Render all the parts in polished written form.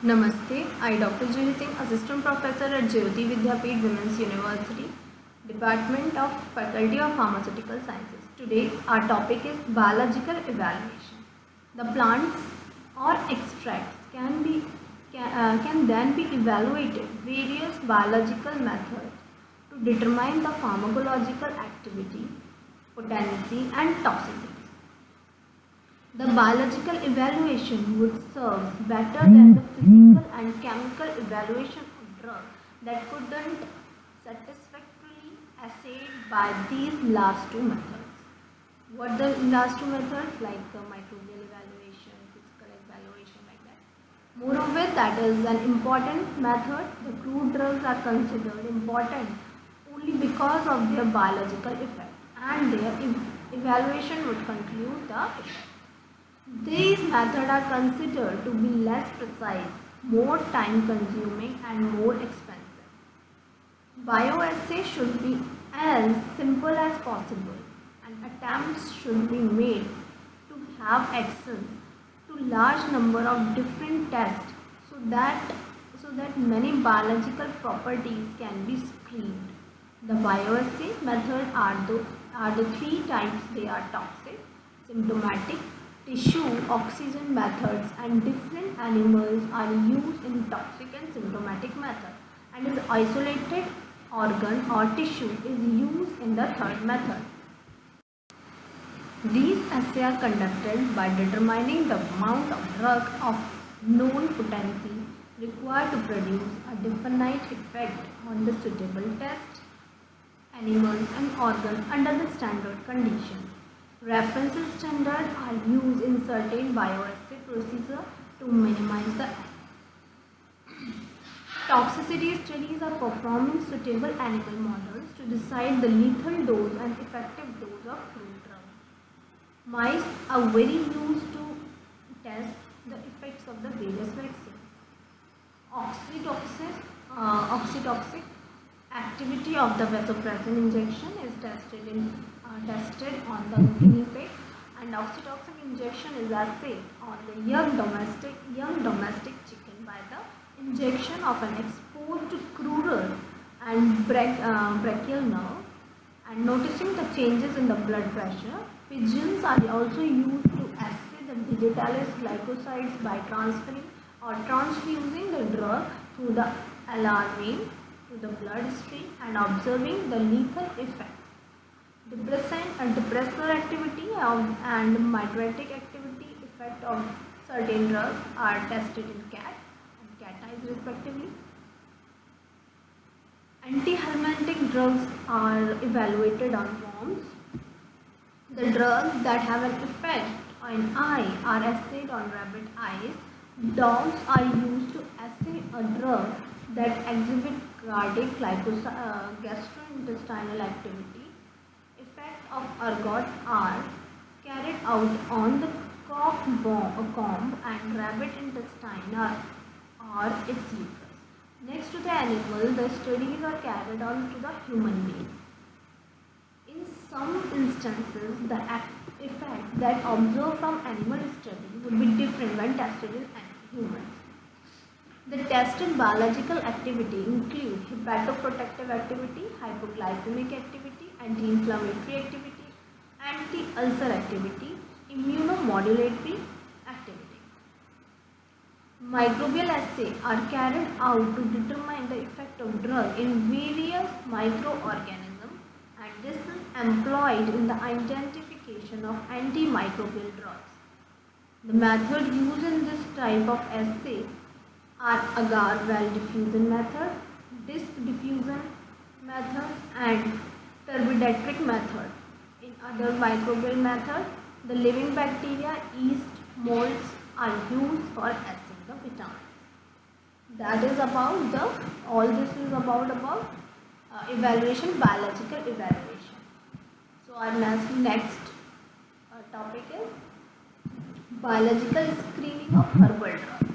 Namaste. I, Dr. Juhi Singh, Assistant Professor at Jyoti Vidyapeeth Women's University, Department of Faculty of Pharmaceutical Sciences. Today, our topic is biological evaluation. The plants or extracts can then be evaluated various biological methods to determine the pharmacological activity, potency, and toxicity. The biological evaluation would serve better than the physical and chemical evaluation of drugs that couldn't satisfactorily assayed by these last two methods. What the last two methods like microbial evaluation, physical evaluation like that. Moreover, that is an important method. The crude drugs are considered important only because of their biological effect and their evaluation would conclude the effect. These methods are considered to be less precise, more time consuming and more expensive. Bioassay should be as simple as possible and attempts should be made to have access to large number of different tests so that many biological properties can be screened. The bioassay method are the three types. They are toxic, symptomatic, tissue oxygen methods, and different animals are used in toxic and symptomatic method, and is isolated organ or tissue is used in the third method. These assays are conducted by determining the amount of drug of known potency required to produce a definite effect on the suitable test, animals and organs under the standard conditions. Reference standards are used in certain bioassay procedure to minimize the toxicity studies are performing suitable animal models to decide the lethal dose and effective dose of crude drug. Mice are very used to test the effects of the various vaccines. Oxytoxic activity of the vasopressin injection is tested on the guinea pig, and oxytocin injection is assayed on the young domestic chicken by the injection of an exposed crural and brachial nerve, and noticing the changes in the blood pressure. Pigeons are also used to assay the digitalis glycosides by transferring or transfusing the drug through the alar vein to the bloodstream and observing the lethal effect. Depressor activity and mitotic activity effect of certain drugs are tested in cat and cat eyes respectively. Antihelminthic drugs are evaluated on worms. The drugs that have an effect on eye are assayed on rabbit eyes. Dogs are used to assay a drug that exhibits cardiac gastrointestinal activity. Effect of ergot are carried out on the comb and rabbit intestine or its uterus. Next to the animal, the studies are carried on to the human being. In some instances, the effect that observed from animal study would be different when tested in humans. The tested biological activity include hepatoprotective activity, hypoglycemic activity, anti-inflammatory activity, anti-ulcer activity, immunomodulatory activity. Microbial assays are carried out to determine the effect of drug in various microorganisms, and this is employed in the identification of antimicrobial drugs. The method used in this type of assay are agar well diffusion method, disc diffusion method, and turbidimetric method. In other microbial method, the living bacteria, yeast, molds are used for assaying the vitamins. That is about all this is about evaluation, biological evaluation. So our next topic is biological screening of herbal drugs.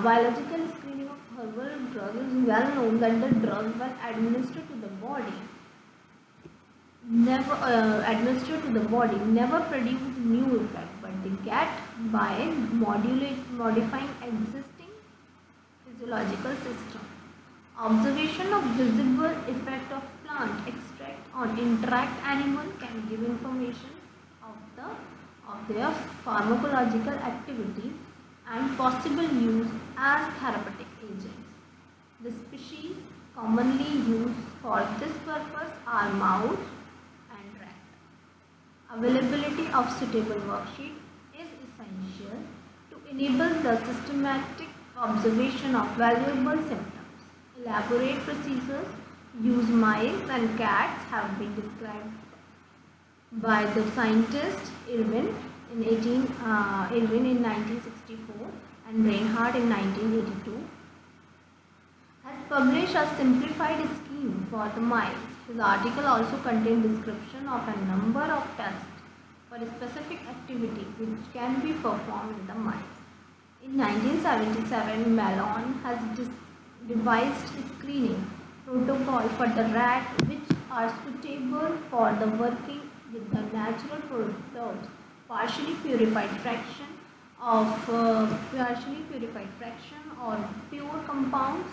Biological screening of herbal drugs is well known that the drugs when administered to the body never produce new effect, but they get by modifying existing physiological system. Observation of visible effect of plant extract on interact animal can give information of their pharmacological activity and possible use as therapeutic agents. The species commonly used for this purpose are mouse and rat. Availability of suitable worksheet is essential to enable the systematic observation of valuable symptoms. Elaborate procedures use mice and cats have been described by the scientist Irwin in 1964 and Reinhardt in 1982. Has published a simplified scheme for the mice. His article also contained description of a number of tests for a specific activity which can be performed in the mice. In 1977, Malone has devised a screening protocol for the rat which are suitable for the working with the natural products, partially purified fraction or pure compounds.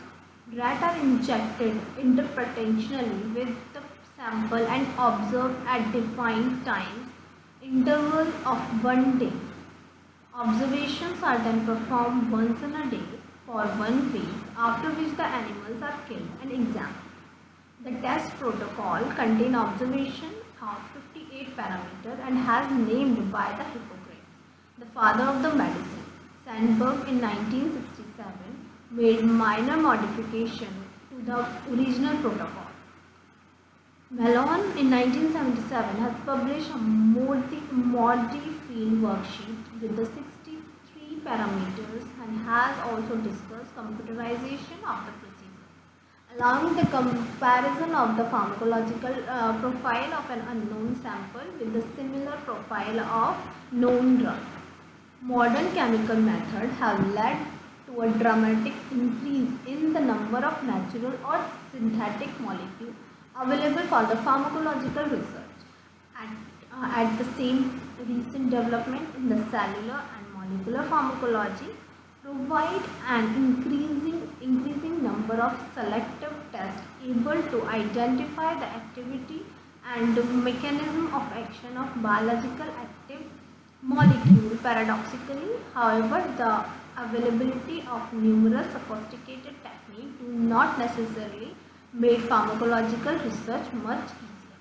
Rats are injected interpentationally with the sample and observed at defined times interval of 1 day. Observations are then performed once in a day for 1 week, after which the animals are killed and examined. The test protocol contains observation of 58 parameters and has named by the Hippocrates, the father of the medicine. Sandberg in 1967 made minor modification to the original protocol. Malone in 1977 has published a modified worksheet with the 63 parameters and has also discussed computerization of the procedure, allowing the comparison of the pharmacological profile of an unknown sample with the similar profile of known drug. Modern chemical methods have led to a dramatic increase in the number of natural or synthetic molecules available for the pharmacological research. At the same, recent development in the cellular and molecular pharmacology provide an increasing number of selective tests able to identify the activity and the mechanism of action of biological active molecule. Paradoxically, however, the availability of numerous sophisticated techniques do not necessarily make pharmacological research much easier.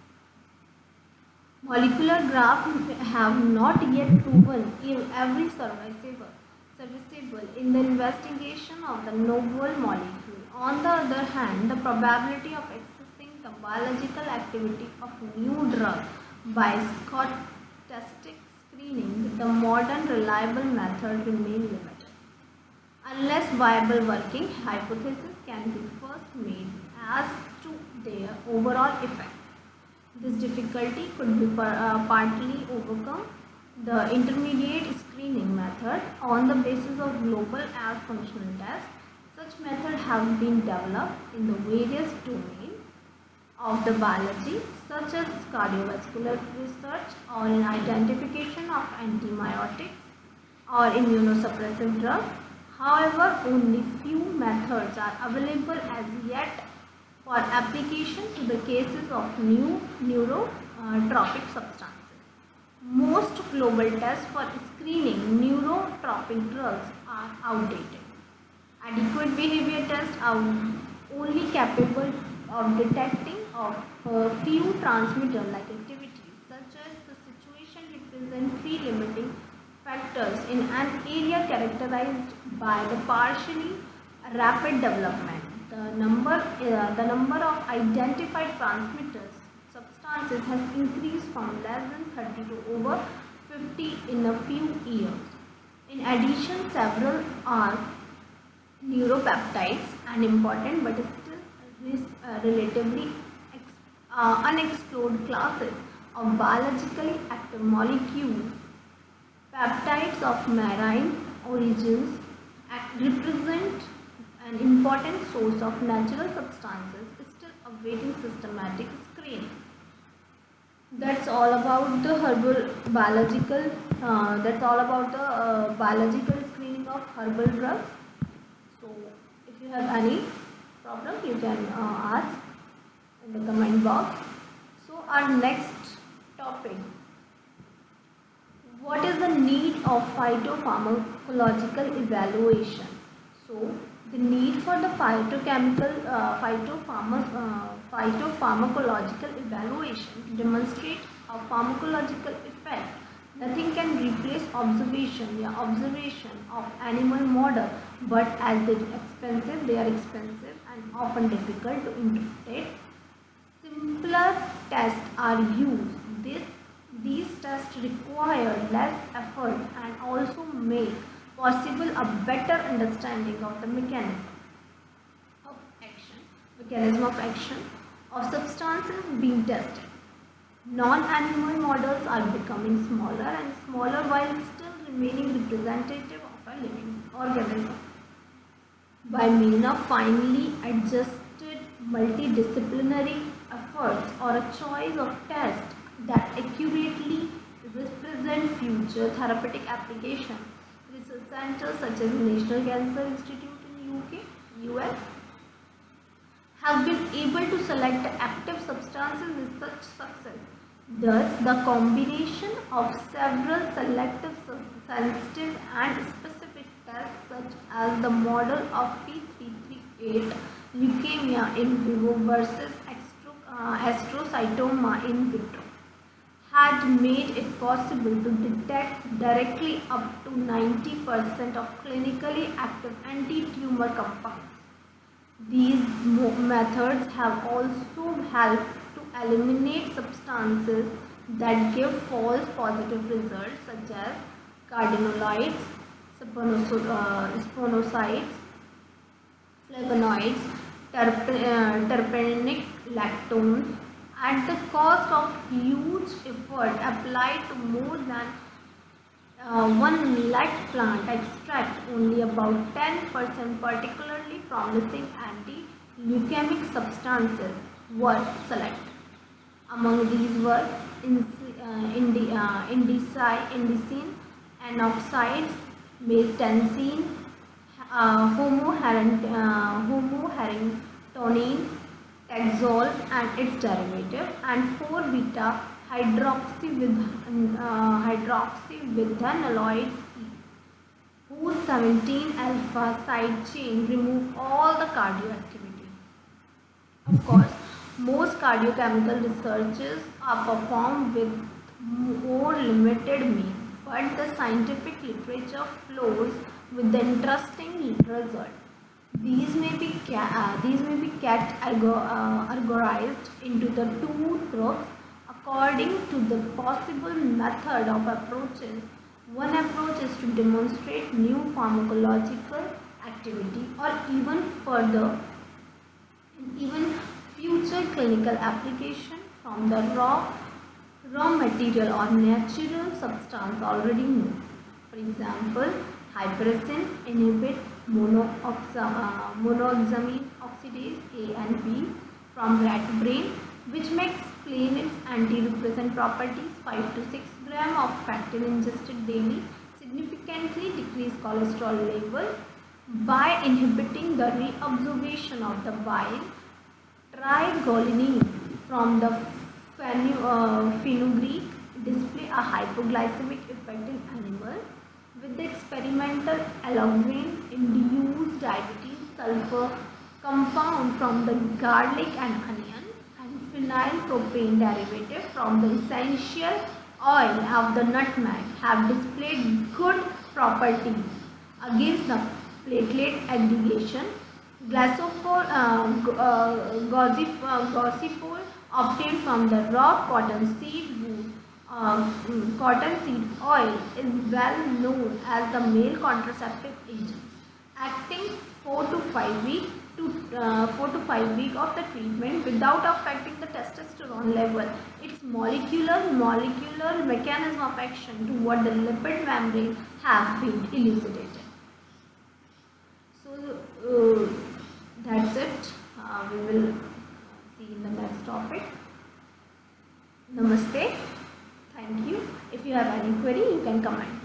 Molecular graphs have not yet proven every serviceable in the investigation of the novel molecule. On the other hand, the probability of accessing the biological activity of new drug by stochastic screening with the modern reliable method remain limited, unless viable working hypotheses can be first made as to their overall effect. This difficulty could be partly overcome the intermediate screening method on the basis of global as functional tests. Such methods have been developed in the various domains of the biology, such as cardiovascular research or in identification of antibiotics or immunosuppressive drugs. However, only few methods are available as yet for application to the cases of new neurotropic substances. Most global tests for screening neurotropic drugs are outdated. Adequate behavior tests are only capable of detecting a few transmitter-like activities, such as the situation represent 3 limiting factors in an area characterized by the partially rapid development. The number of identified transmitters substances has increased from less than 30 to over 50 in a few years. In addition, several are neuropeptides, an important but still relatively unexplored classes of biologically active molecules. Peptides of marine origins represent an important source of natural substances still awaiting systematic screening. That's all about the herbal biological. That's all about the biological screening of herbal drugs. So, if you have any problem, you can ask in the comment box. So, our next topic: what is the need of phytopharmacological evaluation? So, the need for the phytopharmacological evaluation to demonstrate a pharmacological effect. Nothing can replace observation of animal model, but as they are expensive and often difficult to interpret. Simpler tests are used. These tests require less effort and also make possible a better understanding of the of action, mechanism of action of substances being tested. Non-animal models are becoming smaller and smaller while still remaining representative of a living organism. By means of finely adjusted multidisciplinary efforts or a choice of tests that accurately represent future therapeutic application, research centers such as National Cancer Institute in UK, US have been able to select active substances with such success. Thus, the combination of several selective, sensitive and specific tests such as the model of P338 leukemia in vivo versus astrocytoma in vitro had made it possible to detect directly up to 90% of clinically active anti-tumor compounds. These methods have also helped to eliminate substances that give false positive results such as cardenolides, spinoscides, flavonoids, terpenic lactones at the cost of huge effort applied to more than 1 lakh plant extract. Only about 10% particularly promising anti-leukemic substances were selected. Among these were indicine, anoxides, maytansine, homoharentonine, Taxol and its derivative, and 4-beta hydroxywithanolide E, whose 17-alpha side chain remove all the cardioactivity. Of course, most cardiochemical researches are performed with more limited means, but the scientific literature flows with the interesting result. These may be categorized into the two groups according to the possible method of approaches. One approach is to demonstrate new pharmacological activity or even future clinical application from the raw material or natural substance already known. For example, hypericin inhibits monoxamine oxidase A and B from rat brain, which may explain its anti-repressant properties. 5 to 6 gram of pectin ingested daily significantly decrease cholesterol level by inhibiting the reabsorption of the bile. Trigolinine from the fenugreek display a hypoglycemic effect in animals. With the experimental allograin-induced diabetes, sulfur compound from the garlic and onion, and phenylpropane derivative from the essential oil of the nutmeg have displayed good properties against the platelet aggregation. Gossypol obtained from the raw cottonseed wood. Cottonseed oil is well known as the male contraceptive agent, acting 4 to 5 weeks of the treatment without affecting the testosterone level. Its molecular mechanism of action toward the lipid membrane have been elucidated. So that's it. We will see in the next topic. Namaste. query, you can comment.